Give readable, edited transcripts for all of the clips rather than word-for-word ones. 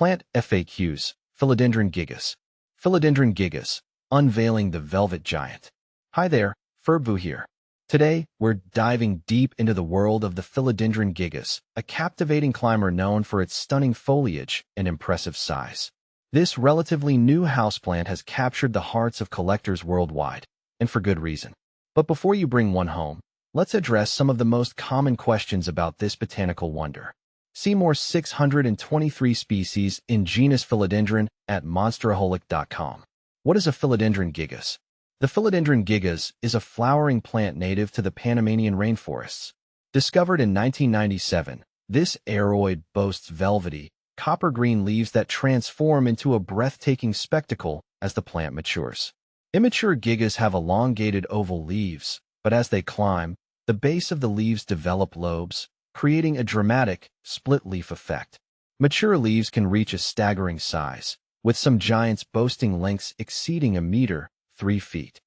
Plant FAQs, Philodendron gigas. Philodendron gigas, unveiling the velvet giant. Hi there, Ferbu here. Today, we're diving deep into the world of the Philodendron gigas, a captivating climber known for its stunning foliage and impressive size. This relatively new houseplant has captured the hearts of collectors worldwide, and for good reason. But before you bring one home, let's address some of the most common questions about this botanical wonder. See more 623 species in genus Philodendron at monsteraholic.com. What is a Philodendron gigas? The Philodendron gigas is a flowering plant native to the Panamanian rainforests. Discovered in 1997, this aroid boasts velvety, copper-green leaves that transform into a breathtaking spectacle as the plant matures. Immature gigas have elongated oval leaves, but as they climb, the base of the leaves develop lobes, creating a dramatic, split-leaf effect. Mature leaves can reach a staggering size, with some giants boasting lengths exceeding a meter, 3 feet.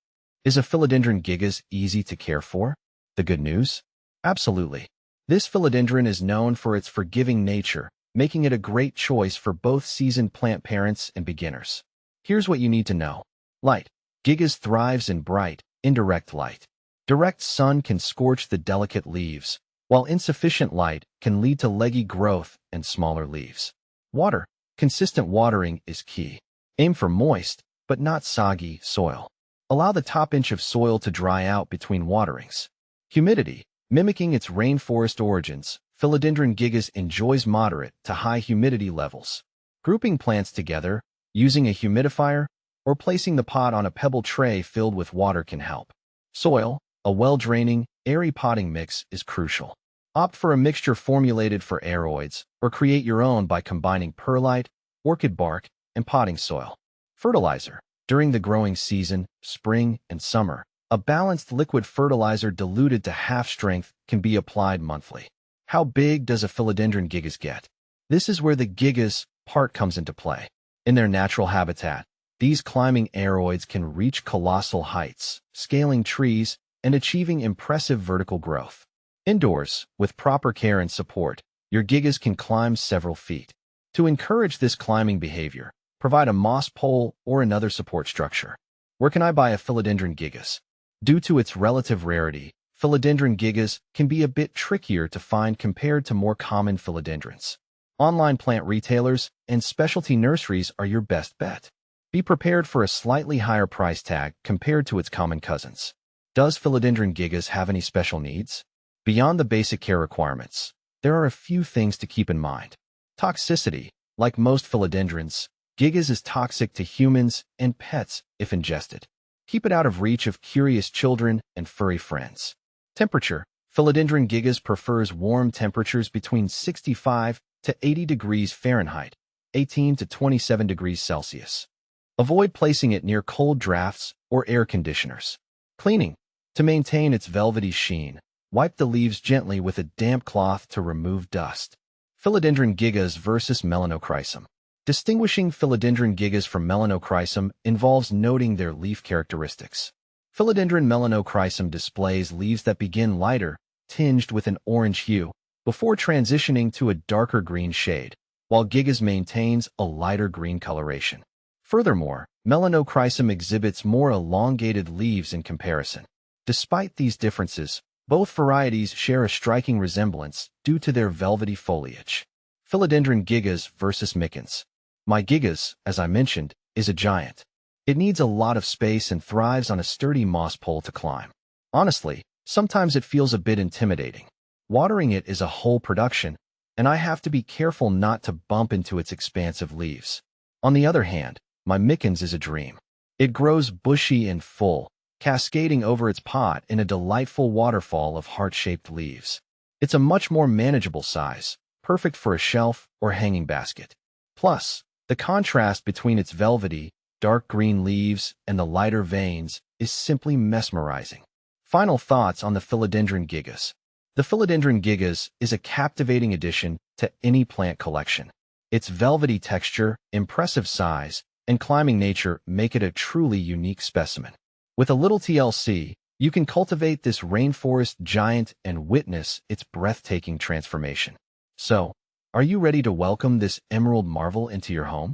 Is a Philodendron gigas easy to care for? The good news? Absolutely. This philodendron is known for its forgiving nature, making it a great choice for both seasoned plant parents and beginners. Here's what you need to know. Light. Gigas thrives in bright, indirect light. Direct sun can scorch the delicate leaves, while insufficient light can lead to leggy growth and smaller leaves. Water. Consistent watering is key. Aim for moist, but not soggy, soil. Allow the top inch of soil to dry out between waterings. Humidity. Mimicking its rainforest origins, Philodendron gigas enjoys moderate to high humidity levels. Grouping plants together, using a humidifier, or placing the pot on a pebble tray filled with water can help. Soil. A well-draining, airy potting mix is crucial. Opt for a mixture formulated for aroids, or create your own by combining perlite, orchid bark, and potting soil. Fertilizer. During the growing season, spring and summer, a balanced liquid fertilizer diluted to half strength can be applied monthly. How big does a Philodendron gigas get? This is where the gigas part comes into play. In their natural habitat, these climbing aroids can reach colossal heights, scaling trees, and achieving impressive vertical growth. Indoors, with proper care and support, your gigas can climb several feet. To encourage this climbing behavior, provide a moss pole or another support structure. Where can I buy a Philodendron gigas? Due to its relative rarity, Philodendron gigas can be a bit trickier to find compared to more common philodendrons. Online plant retailers and specialty nurseries are your best bet. Be prepared for a slightly higher price tag compared to its common cousins. Does Philodendron gigas have any special needs? Beyond the basic care requirements, there are a few things to keep in mind. Toxicity. Like most philodendrons, gigas is toxic to humans and pets if ingested. Keep it out of reach of curious children and furry friends. Temperature. Philodendron gigas prefers warm temperatures between 65 to 80 degrees Fahrenheit, 18 to 27 degrees Celsius. Avoid placing it near cold drafts or air conditioners. Cleaning. To maintain its velvety sheen, wipe the leaves gently with a damp cloth to remove dust. Philodendron gigas versus Melanochrysum. Distinguishing Philodendron gigas from Melanochrysum involves noting their leaf characteristics. Philodendron Melanochrysum displays leaves that begin lighter, tinged with an orange hue, before transitioning to a darker green shade, while gigas maintains a lighter green coloration. Furthermore, Melanochrysum exhibits more elongated leaves in comparison. Despite these differences, both varieties share a striking resemblance due to their velvety foliage. Philodendron gigas versus Micans. My gigas, as I mentioned, is a giant. It needs a lot of space and thrives on a sturdy moss pole to climb. Honestly, sometimes it feels a bit intimidating. Watering it is a whole production, and I have to be careful not to bump into its expansive leaves. On the other hand, my Micans is a dream. It grows bushy and full, cascading over its pot in a delightful waterfall of heart-shaped leaves. It's a much more manageable size, perfect for a shelf or hanging basket. Plus, the contrast between its velvety, dark green leaves and the lighter veins is simply mesmerizing. Final thoughts on the Philodendron gigas. The Philodendron gigas is a captivating addition to any plant collection. Its velvety texture, impressive size, and climbing nature make it a truly unique specimen. With a little TLC, you can cultivate this rainforest giant and witness its breathtaking transformation. So, Are you ready to welcome this emerald marvel into your home?